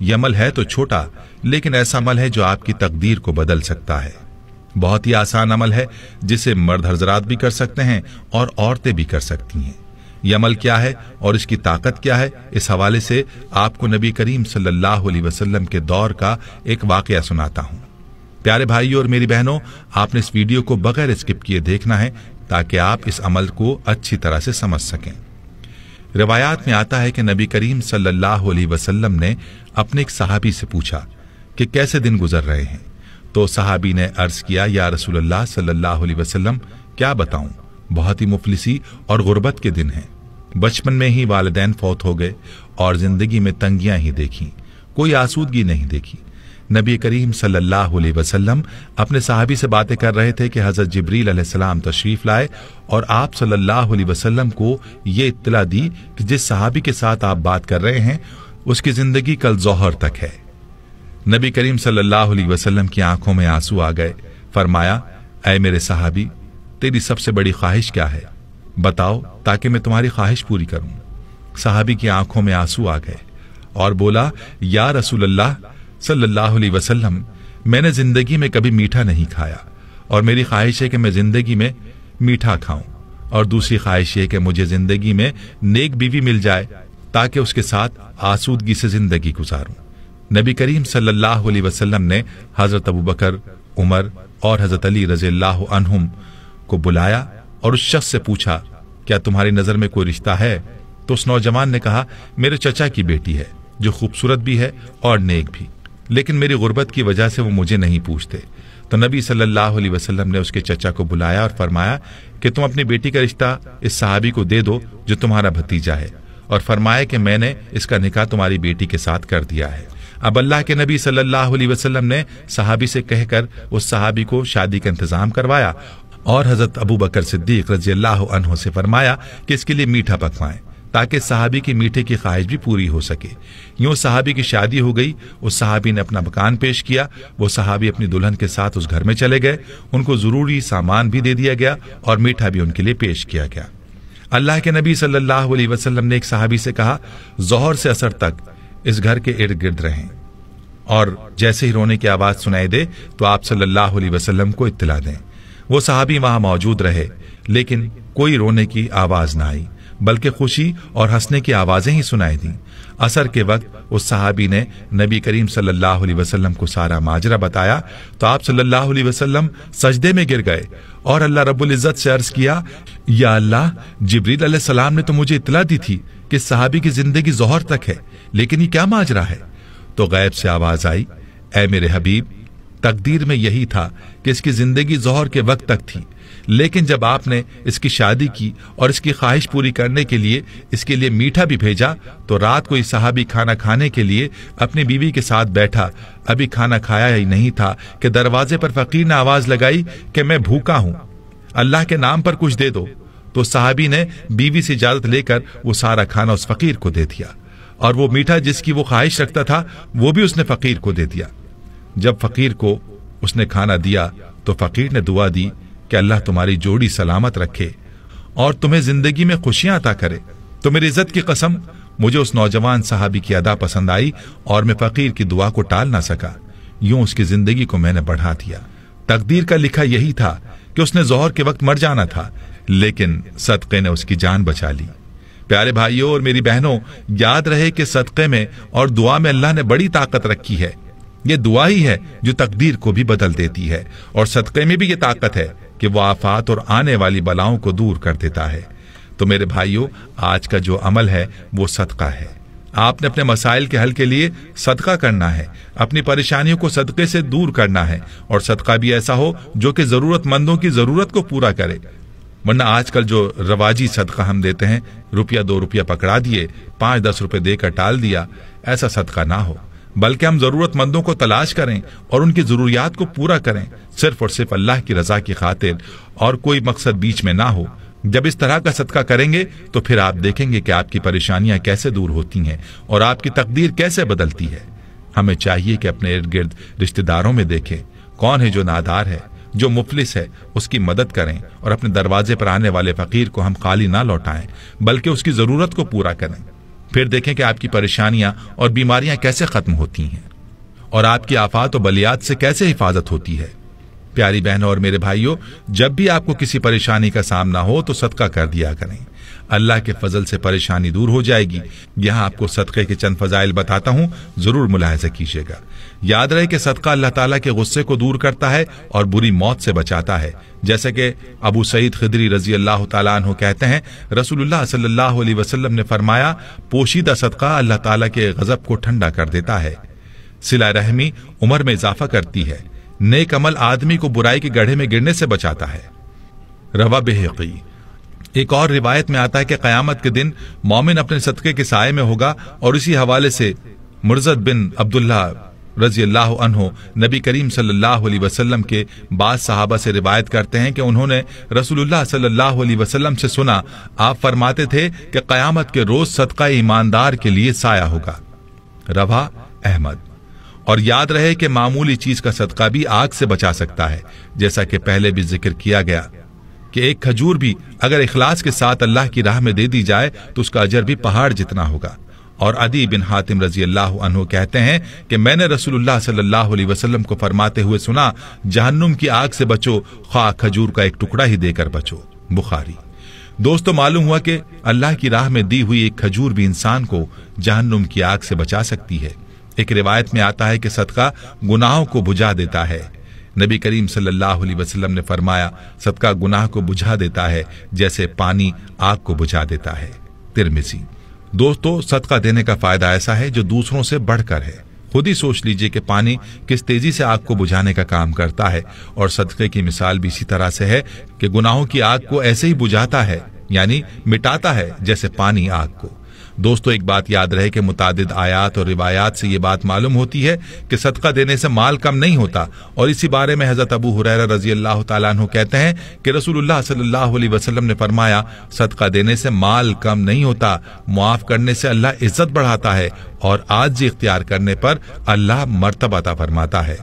यह अमल है तो छोटा, लेकिन ऐसा अमल है जो आपकी तकदीर को बदल सकता है। बहुत ही आसान अमल है जिसे मर्द हजरात भी कर सकते हैं और औरतें भी कर सकती हैं। यह अमल क्या है और इसकी ताकत क्या है, इस हवाले से आपको नबी करीम सल्लल्लाहु अलैहि वसल्लम के दौर का एक वाकया सुनाता हूं। प्यारे भाइयों और मेरी बहनों, आपने इस वीडियो को बगैर स्किप किए देखना है ताकि आप इस अमल को अच्छी तरह से समझ सकें। रिवायात में आता है कि नबी करीम सल्लल्लाहु अलैहि वसल्लम ने अपने एक सहाबी से पूछा कि कैसे दिन गुजर रहे हैं। तो सहाबी ने अर्ज किया, या रसूलुल्लाह सल्लल्लाहु अलैहि वसल्लम, क्या बताऊं, बहुत ही मुफलिसी और गुर्बत के दिन हैं। बचपन में ही वालिदैन फौत हो गए और जिंदगी में तंगियां ही देखी, कोई आसूदगी नहीं देखी। नबी करीम सल्लल्लाहु अलैहि वसल्लम अपने सहाबी से बातें कर रहे थे कि हजरत जिब्रील अलैहिस्सलाम तशरीफ लाए और आप सल्लल्लाहु अलैहि वसल्लम को ये इत्तला दी कि जिस सहाबी के साथ आप बात कर रहे हैं उसकी जिंदगी कल ज़ोहर तक है। नबी करीम सल्लल्लाहु अलैहि वसल्लम की आंखों में आंसू आ गए। फरमाया, ऐ मेरे सहाबी, तेरी सबसे बड़ी ख्वाहिश क्या है, बताओ ताकि मैं तुम्हारी ख्वाहिश पूरी करूं। सहाबी की आंखों में आंसू आ गए और बोला, या रसूलल्लाह सल्लल्लाहु अलैहि वसल्लम, मैंने जिंदगी में कभी मीठा नहीं खाया और मेरी ख्वाहिश है कि मैं जिंदगी में मीठा खाऊं, और दूसरी ख्वाहिश है कि मुझे जिंदगी में नेक बीवी मिल जाए ताकि उसके साथ आसूदगी से जिंदगी गुजारूं। नबी करीम सल्लल्लाहु अलैहि वसल्लम ने हजरत अबू बकर, उमर और हजरत अली रज़ियल्लाहु अन्हुम को बुलाया और उस शख्स से पूछा, क्या तुम्हारी नजर में कोई रिश्ता है? तो उस नौजवान ने कहा, मेरे चचा की बेटी है जो खूबसूरत भी है और नेक भी, लेकिन मेरी गुर्बत की वजह से वो मुझे नहीं पूछते। तो नबी सल्लल्लाहु अलैहि वसल्लम ने उसके चचा को बुलाया और फरमाया कि तुम अपनी बेटी का रिश्ता इस सहाबी को दे दो जो तुम्हारा भतीजा है, और फरमाया कि मैंने इसका निकाह तुम्हारी बेटी के साथ कर दिया है। अब अल्लाह के नबी सल्लल्लाहु अलैहि वसल्लम ने सहाबी से कहकर उस सहाबी को शादी का इंतजाम करवाया और हजरत अबू बकर सिद्दीक रज़ियल्लाहु अन्हु से फरमाया कि इसके लिए मीठा पकवाएं ताकि सहाबी की मीठे की ख्वाहिश भी पूरी हो सके। यूं सहाबी की शादी हो गई। उस सहाबी ने अपना मकान पेश किया। वो सहाबी अपनी दुल्हन के साथ उस घर में चले गए। उनको जरूरी सामान भी दे दिया गया और मीठा भी उनके लिए पेश किया गया। अल्लाह के नबी सल्लल्लाहु अलैहि वसल्लम ने एक सहाबी से कहा, ज़ोहर से असर तक इस घर के इर्द गिर्द रहें और जैसे ही रोने की आवाज सुनाई दे तो आप सल्लल्लाहु अलैहि वसल्लम को इत्तला दें। वो सहाबी वहां मौजूद रहे, लेकिन कोई रोने की आवाज ना आई, बल्कि खुशी और हंसने की आवाजें ही सुनाई दी। असर के वक्त उस सहाबी ने नबी करीम सल्लल्लाहु अलैहि वसल्लम को सारा माजरा बताया तो आप सल्लल्लाहु अलैहि वसल्लम सजदे में गिर गए और अल्लाह रब्बुल इज्जत से अर्ज किया, या अल्लाह, जिब्रील अलैहिस्सलाम ने तो मुझे इत्तला दी थी कि सहाबी की जिंदगी ज़ोहर तक है, लेकिन ये क्या माजरा है? तो गैब से आवाज आई, ऐ मेरे हबीब, तकदीर में यही था कि इसकी जिंदगी ज़ोहर के वक्त तक थी, लेकिन जब आपने इसकी शादी की और इसकी ख्वाहिश पूरी करने के लिए इसके लिए मीठा भी भेजा तो रात को ये सहाबी खाना खाने के लिए अपनी बीवी के साथ बैठा। अभी खाना खाया ही नहीं था कि दरवाजे पर फकीर ने आवाज लगाई कि मैं भूखा हूं, अल्लाह के नाम पर कुछ दे दो। तो सहाबी ने बीवी से इजाजत लेकर वो सारा खाना उस फकीर को दे दिया और वो मीठा जिसकी वो ख्वाहिश रखता था वो भी उसने फकीर को दे दिया। जब फकीर को उसने खाना दिया तो फकीर ने दुआ दी कि अल्लाह तुम्हारी जोड़ी सलामत रखे और तुम्हें जिंदगी में खुशियां अता करे। तो मेरी इज्जत की कसम, मुझे उस नौजवान सहाबी की अदा पसंद आई और मैं फकीर की दुआ को टाल ना सका। यूं उसकी जिंदगी को मैंने बढ़ा दिया। तकदीर का लिखा यही था कि उसने ज़ोहर के वक्त मर जाना था, लेकिन सदक़े ने उसकी जान बचा ली। प्यारे भाइयों और मेरी बहनों, याद रहे कि सदक़े में और दुआ में अल्लाह ने बड़ी ताकत रखी है। ये दुआ ही है जो तकदीर को भी बदल देती है और सदक़े में भी ये ताकत है कि वो आफात और आने वाली बलाओं को दूर कर देता है। तो मेरे भाइयों, आज का जो अमल है वो सदका है। आपने अपने मसाइल के हल के लिए सदका करना है, अपनी परेशानियों को सदके से दूर करना है और सदका भी ऐसा हो जो कि जरूरतमंदों की जरूरत को पूरा करे। वरना आजकल जो रवाजी सदका हम देते हैं, रुपया 2 रुपया पकड़ा दिए, 5-10 रुपए देकर टाल दिया, ऐसा सदका ना हो, बल्कि हम जरूरतमंदों को तलाश करें और उनकी जरूरियात को पूरा करें, सिर्फ और सिर्फ अल्लाह की रजा की खातिर, और कोई मकसद बीच में ना हो। जब इस तरह का सदका करेंगे तो फिर आप देखेंगे कि आपकी परेशानियां कैसे दूर होती हैं और आपकी तकदीर कैसे बदलती है। हमें चाहिए कि अपने इर्द गिर्द रिश्तेदारों में देखें कौन है जो नादार है, जो मुफलिस है, उसकी मदद करें और अपने दरवाजे पर आने वाले फकीर को हम खाली ना लौटाएं, बल्कि उसकी जरूरत को पूरा करें। फिर देखें कि आपकी परेशानियां और बीमारियां कैसे खत्म होती हैं और आपकी आफात और बलियात से कैसे हिफाजत होती है। प्यारी बहनों और मेरे भाइयों, जब भी आपको किसी परेशानी का सामना हो तो सदका कर दिया करें। अल्लाह के फजल से परेशानी दूर हो जाएगी। यहां आपको सदक़े के चंद फजाइल बताता हूं, जरूर मुलाहिजा कीजिएगा। याद रहे कि सदका अल्लाह ताला के गुस्से को दूर करता है और बुरी मौत से बचाता है। जैसे कि अबू सईद खिदरी रजी अल्लाह ताला अन्हु कहते हैं, रसूलुल्लाह सल्लल्लाहु अलैहि वसल्लम ने फरमाया, पोशीदा सदका अल्लाह ताला के गजब को ठंडा कर देता है, सिला रहमी उम्र में इजाफा करती है, नेक अमल आदमी को बुराई के गड्ढे में गिरने से बचाता है। रवा बेहक़ी। एक और रिवायत में आता है कि क़यामत के दिन मोमिन अपने सदक़े के साये में होगा। और इसी हवाले से मुर्ज़द बिन अब्दुल्ला रजी अल्लाह अन्हो नबी करीम सल्लल्लाहु अलैहि वसल्लम के बाद सहाबा से रिवायत करते हैं कि उन्होंने रसूलुल्लाह सल्लल्लाहु अलैहि वसल्लम से सुना, आप फरमाते थे कि क़यामत के रोज सदका ईमानदार के लिए साया होगा। रवा अहमद। और याद रहे कि मामूली चीज का सदका भी आग से बचा सकता है, जैसा कि पहले भी जिक्र किया गया कि एक खजूर भी अगर इखलास के साथ अल्लाह की राह में दे दी जाए तो उसका अजर भी पहाड़ जितना होगा। और अदी बिन हातिम रजी अल्लाह अन्हु कहते हैं कि मैंने रसूलुल्लाह सल्लल्लाहु अलैहि वसल्लम को फरमाते हुए सुना, जहन्नुम की आग से बचो, ख्वाह खजूर का एक टुकड़ा ही देकर बचो। बुखारी। दोस्तों, मालूम हुआ कि अल्लाह की राह में दी हुई एक खजूर भी इंसान को जहन्नुम की आग से बचा सकती है। एक रिवायत में आता है कि सदका गुनाहों को बुझा देता है। नबी करीम सल्लल्लाहु अलैहि वसल्लम ने फरमाया, सदका गुनाह को बुझा देता है जैसे पानी आग को बुझा देता है। तिरमिज़ी। दोस्तों, सदका देने का फायदा ऐसा है जो दूसरों से बढ़कर है। खुद ही सोच लीजिए कि पानी किस तेजी से आग को बुझाने का काम करता है, और सदके की मिसाल भी इसी तरह से है कि गुनाहों की आग को ऐसे ही बुझाता है, यानी मिटाता है जैसे पानी आग को। दोस्तों, एक बात याद रहे कि मुतादिद आयात और रिवायात से ये बात मालूम होती है कि सदका देने से माल कम नहीं होता। और इसी बारे में हजरत अबू हुरैरा रजी अल्लाह ताला अन्हु कहते हैं कि रसूलुल्लाह सल्लल्लाहु अलैहि वसल्लम ने फरमाया, सदका देने से माल कम नहीं होता, मुआफ करने से अल्लाह इज्जत बढ़ाता है और आजिज़ी इख्तियार करने पर अल्लाह मर्तबा अता फरमाता है।